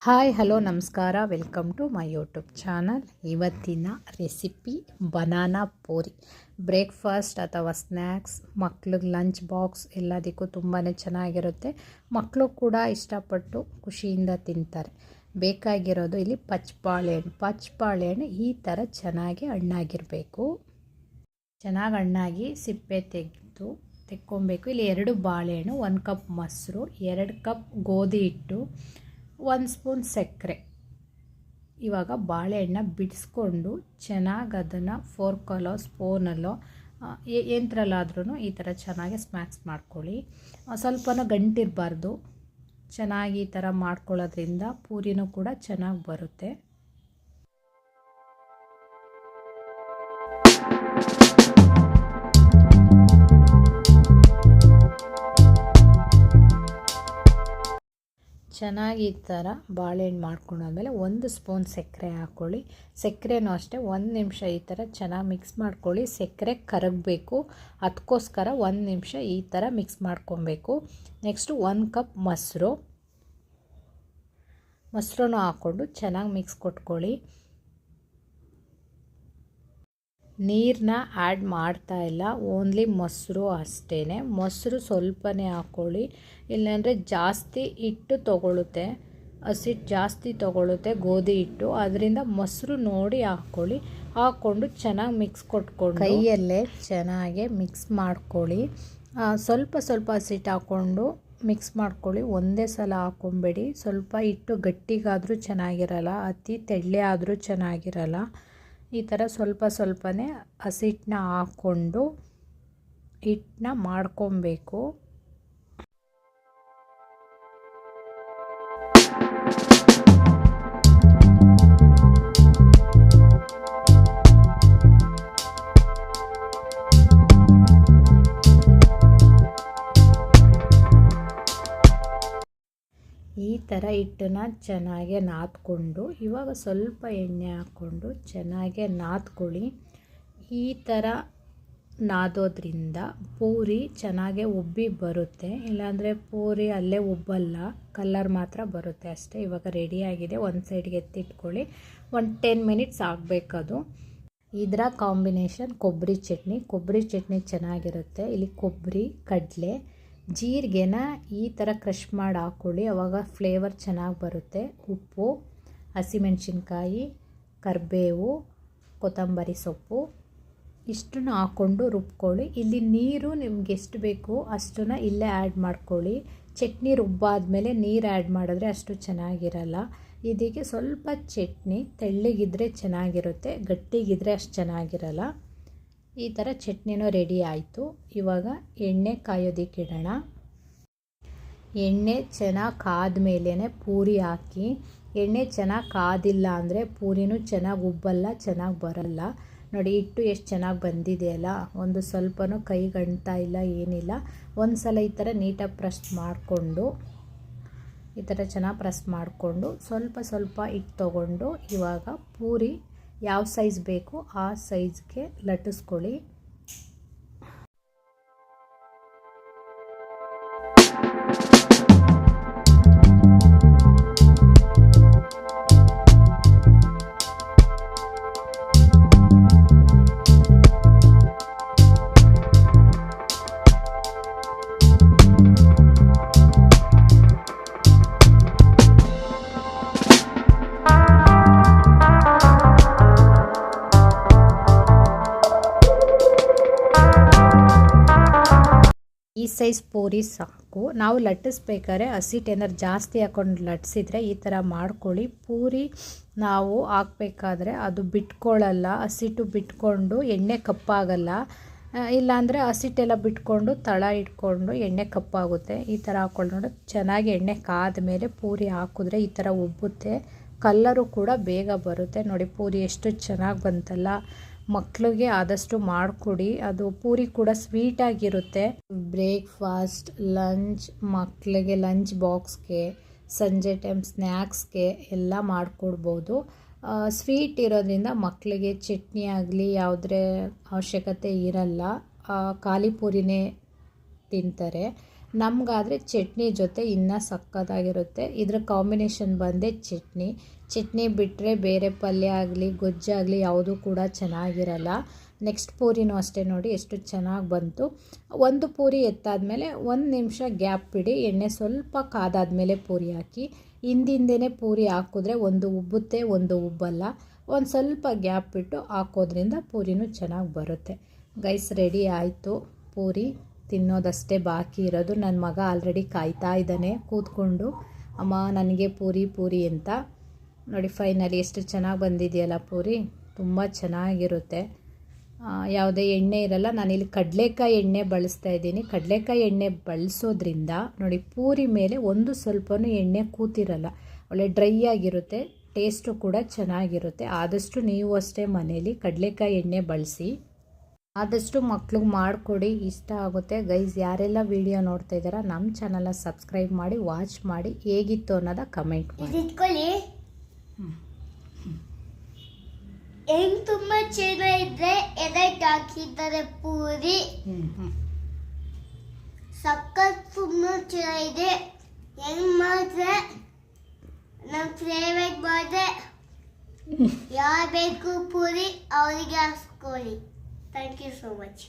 Hi hello ನಮಸ್ಕಾರ, welcome to my YouTube channel. ಇವತ್ತಿನ recipe banana puri. Breakfast ಅಥವಾ snacks, ಮಕ್ಳಿಗೆ ಲಂಚ್ ಬಾಕ್ಸ್ ಎಲ್ಲದಕ್ಕೂ ತುಂಬಾ ಚೆನ್ನಾಗಿರುತ್ತೆ. ಮಕ್ಕಳು ಕೂಡ ಇಷ್ಟಪಟ್ಟು ಖುಷಿಯಿಂದ ತಿಂತಾರೆ. ಬೇಕಾಗಿರೋದು ಇಲ್ಲಿ ಪಚ್ಚಬಾಳೆಹಣ್ಣು ಈ ಥರ ಚೆನ್ನಾಗಿ ಹಣ್ಣಾಗಿರಬೇಕು. ಚೆನ್ನಾಗಿ ಹಣ್ಣಾಗಿ ಸಿಪ್ಪೆ ತೆಕ್ಕೊಬೇಕು. ಇಲ್ಲಿ 2 ಬಾಳೆಹಣ್ಣು, 1 ಕಪ್ ಮೊಸರು, 2 ಕಪ್ ಗೋಧಿ ಹಿಟ್ಟು, 1 ಸ್ಪೂನ್ ಸಕ್ಕರೆ. ಇವಾಗ ಬಾಳೆಹಣ್ಣ ಬಿಡಿಸ್ಕೊಂಡು ಚೆನ್ನಾಗಿ ಅದನ್ನು ಫೋರ್ಕಲ್ಲೋ ಸ್ಪೂನಲ್ಲೋ ಯಂತ್ರಲ್ಲಾದ್ರೂ ಈ ಥರ ಚೆನ್ನಾಗಿ ಸ್ಮ್ಯಾಕ್ಸ್ ಮಾಡ್ಕೊಳ್ಳಿ. ಸ್ವಲ್ಪನೂ ಗಂಟಿರಬಾರ್ದು. ಚೆನ್ನಾಗಿ ಈ ಥರ ಮಾಡ್ಕೊಳ್ಳೋದ್ರಿಂದ ಪೂರಿನೂ ಕೂಡ ಚೆನ್ನಾಗಿ ಬರುತ್ತೆ. ಚೆನ್ನಾಗಿ ಈ ಥರ ಬಾಳೆಹಣ್ಣು ಮಾಡ್ಕೊಂಡಾದ್ಮೇಲೆ 1 ಸ್ಪೂನ್ ಸಕ್ಕರೆ ಹಾಕ್ಕೊಳ್ಳಿ. ಸಕ್ಕರೆನೂ ಅಷ್ಟೇ 1 ನಿಮಿಷ ಈ ಥರ ಚೆನ್ನಾಗಿ ಮಿಕ್ಸ್ ಮಾಡ್ಕೊಳ್ಳಿ. ಸಕ್ಕರೆ ಕರಗಬೇಕು, ಅದಕ್ಕೋಸ್ಕರ 1 ನಿಮಿಷ ಈ ಥರ ಮಿಕ್ಸ್ ಮಾಡ್ಕೊಬೇಕು. ನೆಕ್ಸ್ಟು 1 ಕಪ್ ಮೊಸರನ್ನು ಹಾಕ್ಕೊಂಡು ಚೆನ್ನಾಗಿ ಮಿಕ್ಸ್ ಕೊಟ್ಕೊಳ್ಳಿ. ನೀರನ್ನ ಆ್ಯಡ್ ಮಾಡ್ತಾ ಇಲ್ಲ, ಓನ್ಲಿ ಮೊಸರು ಅಷ್ಟೇ. ಮೊಸರು ಸ್ವಲ್ಪನೇ ಹಾಕ್ಕೊಳ್ಳಿ, ಇಲ್ಲಾಂದರೆ ಜಾಸ್ತಿ ಹಿಟ್ಟು ತೊಗೊಳುತ್ತೆ, ಹಸಿಟ್ಟು ಜಾಸ್ತಿ ತೊಗೊಳುತ್ತೆ ಗೋಧಿ ಹಿಟ್ಟು. ಅದರಿಂದ ಮೊಸರು ನೋಡಿ ಹಾಕ್ಕೊಂಡು ಚೆನ್ನಾಗಿ ಮಿಕ್ಸ್ ಕೊಟ್ಕೊಂಡು ಕೈಯಲ್ಲೇ ಚೆನ್ನಾಗಿ ಮಿಕ್ಸ್ ಮಾಡ್ಕೊಳ್ಳಿ. ಸ್ವಲ್ಪ ಹಸಿಟ್ಟು ಹಾಕ್ಕೊಂಡು ಮಿಕ್ಸ್ ಮಾಡ್ಕೊಳ್ಳಿ. ಒಂದೇ ಸಲ ಹಾಕ್ಕೊಬೇಡಿ. ಸ್ವಲ್ಪ ಹಿಟ್ಟು ಗಟ್ಟಿಗಾದರೂ ಚೆನ್ನಾಗಿರಲ್ಲ, ಅತಿ ತೆಳ್ಳೆ ಆದರೂ ಚೆನ್ನಾಗಿರಲ್ಲ. ಈ ಥರ ಸ್ವಲ್ಪನೇ ಹಸಿಟ್ಟನ್ನ ಹಾಕ್ಕೊಂಡು ಹಿಟ್ಟನ್ನ ಮಾಡ್ಕೊಬೇಕು. ಈ ಥರ ಹಿಟ್ಟನ್ನು ಚೆನ್ನಾಗಿ ನಾದ್ಕೊಂಡು ಇವಾಗ ಸ್ವಲ್ಪ ಎಣ್ಣೆ ಹಾಕ್ಕೊಂಡು ಚೆನ್ನಾಗಿ ನಾದ್ಕೊಳ್ಳಿ. ಈ ಥರ ನಾದೋದ್ರಿಂದ ಪೂರಿ ಚೆನ್ನಾಗೆ ಉಬ್ಬಿ ಬರುತ್ತೆ, ಇಲ್ಲಾಂದರೆ ಪೂರಿ ಅಲ್ಲೇ ಉಬ್ಬಲ್ಲ, ಕಲರ್ ಮಾತ್ರ ಬರುತ್ತೆ ಅಷ್ಟೇ. ಇವಾಗ ರೆಡಿಯಾಗಿದೆ. ಒಂದು ಸೈಡ್ಗೆ ಎತ್ತಿಟ್ಕೊಳ್ಳಿ. 10 ಮಿನಿಟ್ಸ್ ಆಗಬೇಕದು. ಇದರ ಕಾಂಬಿನೇಷನ್ ಕೊಬ್ಬರಿ ಚಟ್ನಿ ಚೆನ್ನಾಗಿರುತ್ತೆ. ಇಲ್ಲಿ ಕೊಬ್ಬರಿ, ಕಡಲೆ, ಜೀರಿಗೆನ ಈ ಥರ ಕ್ರಷ್ ಮಾಡಿ ಹಾಕ್ಕೊಳ್ಳಿ, ಆವಾಗ ಫ್ಲೇವರ್ ಚೆನ್ನಾಗಿ ಬರುತ್ತೆ. ಉಪ್ಪು, ಹಸಿಮೆಣಸಿನ್ಕಾಯಿ, ಕರಿಬೇವು, ಕೊತ್ತಂಬರಿ ಸೊಪ್ಪು ಇಷ್ಟನ್ನು ಹಾಕ್ಕೊಂಡು ರುಬ್ಕೊಳ್ಳಿ. ಇಲ್ಲಿ ನೀರು ನಿಮ್ಗೆ ಎಷ್ಟು ಬೇಕು ಅಷ್ಟನ್ನು ಇಲ್ಲೇ ಆ್ಯಡ್ ಮಾಡ್ಕೊಳ್ಳಿ. ಚಟ್ನಿ ರುಬ್ಬಾದ್ಮೇಲೆ ನೀರು ಆ್ಯಡ್ ಮಾಡಿದ್ರೆ ಅಷ್ಟು ಚೆನ್ನಾಗಿರಲ್ಲ. ಇದಕ್ಕೆ ಸ್ವಲ್ಪ ಚಟ್ನಿ ತೆಳ್ಳಗಿದ್ರೆ ಚೆನ್ನಾಗಿರುತ್ತೆ, ಗಟ್ಟಿಗಿದ್ರೆ ಅಷ್ಟು ಚೆನ್ನಾಗಿರಲ್ಲ. ಈ ಥರ ಚಟ್ನಿನೂ ರೆಡಿ ಆಯಿತು. ಇವಾಗ ಎಣ್ಣೆ ಕಾಯೋದಕ್ಕೆ ಇಡೋಣ. ಎಣ್ಣೆ ಚೆನ್ನಾಗಿ ಕಾದ ಮೇಲೇ ಪೂರಿ ಹಾಕಿ. ಎಣ್ಣೆ ಚೆನ್ನಾಗಿ ಕಾದಿಲ್ಲ ಅಂದರೆ ಪೂರಿನೂ ಚೆನ್ನಾಗಿ ಉಬ್ಬಲ್ಲ, ಚೆನ್ನಾಗಿ ಬರಲ್ಲ. ನೋಡಿ ಹಿಟ್ಟು ಎಷ್ಟು ಚೆನ್ನಾಗಿ ಬಂದಿದೆಯಲ್ಲ, ಒಂದು ಸ್ವಲ್ಪನೂ ಕೈಗೆ ಅಂಟ್ತಾ ಇಲ್ಲ, ಏನಿಲ್ಲ. ಒಂದು ಸಲ ಈ ಥರ ನೀಟಾಗಿ ಪ್ರೆಸ್ ಮಾಡಿಕೊಂಡು ಈ ಥರ ಚೆನ್ನಾಗಿ ಪ್ರೆಸ್ ಮಾಡಿಕೊಂಡು ಸ್ವಲ್ಪ ಹಿಟ್ಟು ತೊಗೊಂಡು ಇವಾಗ ಪೂರಿ ಯಾವ ಸೈಜ್ ಬೇಕು ಆ ಸೈಜ್ಗೆ ಲಟ್ಟಿಸ್ಕೊಳ್ಳಿ. ಈ ಸೈಜ್ ಪೂರಿ ಸಾಕು. ನಾವು ಲಟ್ಟಿಸ್ಬೇಕಾದ್ರೆ ಹಸಿಟ್ಟು ಏನಾದ್ರು ಜಾಸ್ತಿ ಹಾಕ್ಕೊಂಡು ಲಟ್ಟಿಸಿದ್ರೆ ಈ ಥರ ಮಾಡ್ಕೊಳ್ಳಿ. ಪೂರಿ ನಾವು ಹಾಕ್ಬೇಕಾದ್ರೆ ಅದು ಬಿಟ್ಕೊಳ್ಳಲ್ಲ, ಹಸಿಟ್ಟು ಬಿಟ್ಕೊಂಡು ಎಣ್ಣೆ ಕಪ್ಪಾಗಲ್ಲ. ಇಲ್ಲಾಂದರೆ ಹಸಿಟ್ಟೆಲ್ಲ ಬಿಟ್ಕೊಂಡು ತಳ ಇಟ್ಕೊಂಡು ಎಣ್ಣೆ ಕಪ್ಪಾಗುತ್ತೆ. ಈ ಥರ ಹಾಕ್ಕೊಂಡು ನೋಡಿ ಚೆನ್ನಾಗಿ ಎಣ್ಣೆ ಕಾದ ಮೇಲೆ ಪೂರಿ ಹಾಕಿದ್ರೆ ಈ ಥರ ಉಬ್ಬುತ್ತೆ, ಕಲ್ಲರು ಕೂಡ ಬೇಗ ಬರುತ್ತೆ. ನೋಡಿ ಪೂರಿ ಎಷ್ಟು ಚೆನ್ನಾಗಿ ಬಂತಲ್ಲ. ಮಕ್ಕಳಿಗೆ ಆದಷ್ಟು ಮಾಡಿಕೊಡಿ, ಅದು ಪೂರಿ ಕೂಡ ಸ್ವೀಟಾಗಿರುತ್ತೆ. ಬ್ರೇಕ್ಫಾಸ್ಟ್, ಲಂಚ್, ಮಕ್ಕಳಿಗೆ ಲಂಚ್ ಬಾಕ್ಸ್ಗೆ, ಸಂಜೆ ಟೈಮ್ ಸ್ನ್ಯಾಕ್ಸ್ಗೆ ಎಲ್ಲ ಮಾಡಿಕೊಡ್ಬೋದು. ಸ್ವೀಟ್ ಇರೋದ್ರಿಂದ ಮಕ್ಕಳಿಗೆ ಚಟ್ನಿ ಆಗಲಿ ಯಾವುದೇ ಅವಶ್ಯಕತೆ ಇರಲ್ಲ, ಖಾಲಿ ಪೂರಿನೇ ತಿಂತಾರೆ. ನಮಗಾದರೆ ಚಟ್ನಿ ಜೊತೆ ಇನ್ನೂ ಸಕ್ಕತ್ತಾಗಿರುತ್ತೆ. ಇದರ ಕಾಂಬಿನೇಷನ್ ಬಂದೇ ಚಟ್ನಿ ಬಿಟ್ಟರೆ ಬೇರೆ ಪಲ್ಯ ಆಗಲಿ ಗೊಜ್ಜಾಗಲಿ ಯಾವುದೂ ಕೂಡ ಚೆನ್ನಾಗಿರಲ್ಲ. ನೆಕ್ಸ್ಟ್ ಪೂರಿನೂ ಅಷ್ಟೇ ನೋಡಿ ಎಷ್ಟು ಚೆನ್ನಾಗಿ ಬಂತು. ಒಂದು ಪೂರಿ ಎತ್ತಾದಮೇಲೆ 1 ನಿಮಿಷ ಗ್ಯಾಪ್ ಬಿಡಿ, ಎಣ್ಣೆ ಸ್ವಲ್ಪ ಕಾದಾದಮೇಲೆ ಪೂರಿ ಹಾಕಿ. ಹಿಂದಿಂದೇ ಪೂರಿ ಹಾಕಿದ್ರೆ ಒಂದು ಉಬ್ಬುತ್ತೆ, ಒಂದು ಉಬ್ಬಲ್ಲ. ಒಂದು ಸ್ವಲ್ಪ ಗ್ಯಾಪ್ ಬಿಟ್ಟು ಹಾಕೋದ್ರಿಂದ ಪೂರಿನೂ ಚೆನ್ನಾಗಿ ಬರುತ್ತೆ. ಗೈಸ್ ರೆಡಿ ಆಯಿತು ಪೂರಿ, ತಿನ್ನೋದಷ್ಟೇ ಬಾಕಿ ಇರೋದು. ನನ್ನ ಮಗ ಆಲ್ರೆಡಿ ಕಾಯ್ತಾ ಇದ್ದಾನೆ ಕೂತ್ಕೊಂಡು, ಅಮ್ಮ ನನಗೆ ಪೂರಿ ಅಂತ. ನೋಡಿ ಫೈನಲಿ ಎಷ್ಟು ಚೆನ್ನಾಗಿ ಬಂದಿದೆಯಲ್ಲ ಪೂರಿ, ತುಂಬ ಚೆನ್ನಾಗಿರುತ್ತೆ. ಯಾವುದೇ ಎಣ್ಣೆ ಇರಲ್ಲ. ನಾನಿಲ್ಲಿ ಕಡಲೆಕಾಯಿ ಎಣ್ಣೆ ಬಳಸ್ತಾ ಇದ್ದೀನಿ. ಕಡಲೆಕಾಯಿ ಎಣ್ಣೆ ಬಳಸೋದ್ರಿಂದ ನೋಡಿ ಪೂರಿ ಮೇಲೆ ಒಂದು ಸ್ವಲ್ಪನೂ ಎಣ್ಣೆ ಕೂತಿರಲ್ಲ, ಒಳ್ಳೆ ಡ್ರೈ ಆಗಿರುತ್ತೆ, ಟೇಸ್ಟು ಕೂಡ ಚೆನ್ನಾಗಿರುತ್ತೆ. ಆದಷ್ಟು ನೀವು ಅಷ್ಟೇ ಮನೇಲಿ ಕಡಲೆಕಾಯಿ ಎಣ್ಣೆ ಬಳಸಿ. ಆದಷ್ಟು ಮಕ್ಳಿಗೆ ಮಾಡಿಕೊಡಿ, ಇಷ್ಟ ಆಗುತ್ತೆ. ಗೈಸ್ ಯಾರೆಲ್ಲ ವಿಡಿಯೋ ನೋಡ್ತಾ ಇದ್ದಾರಾ ನಮ್ಮ ಚಾನಲ್ನ ಸಬ್ಸ್ಕ್ರೈಬ್ ಮಾಡಿ ವಾಚ್ ಮಾಡಿ, ಹೇಗಿತ್ತು ಅನ್ನೋದ ಕಮೆಂಟ್ ಮಾಡಿ. ಹೆಂಗ್ ತುಂಬಾ ಚೆನ್ನಾಗಿದೆ, ಎದಕ್ಕೆ ಹಾಕಿದ್ದಾರೆ ಪೂರಿ ಸಕ್ಕತ್ ತುಂಬಾ ಚೆನ್ನಾಗಿದೆ. ಹೆಂಗ್ ಮಾಡಿದ್ರೆ ನಮ್ಮ ಫೇವ್ರೇಟ್ ಮಾಡಿದ್ರೆ ಯಾರು ಬೇಕು ಪೂರಿ ಅವರಿಗೆ ಹಾಕ್ಕೊಳ್ಳಿ. Thank you so much.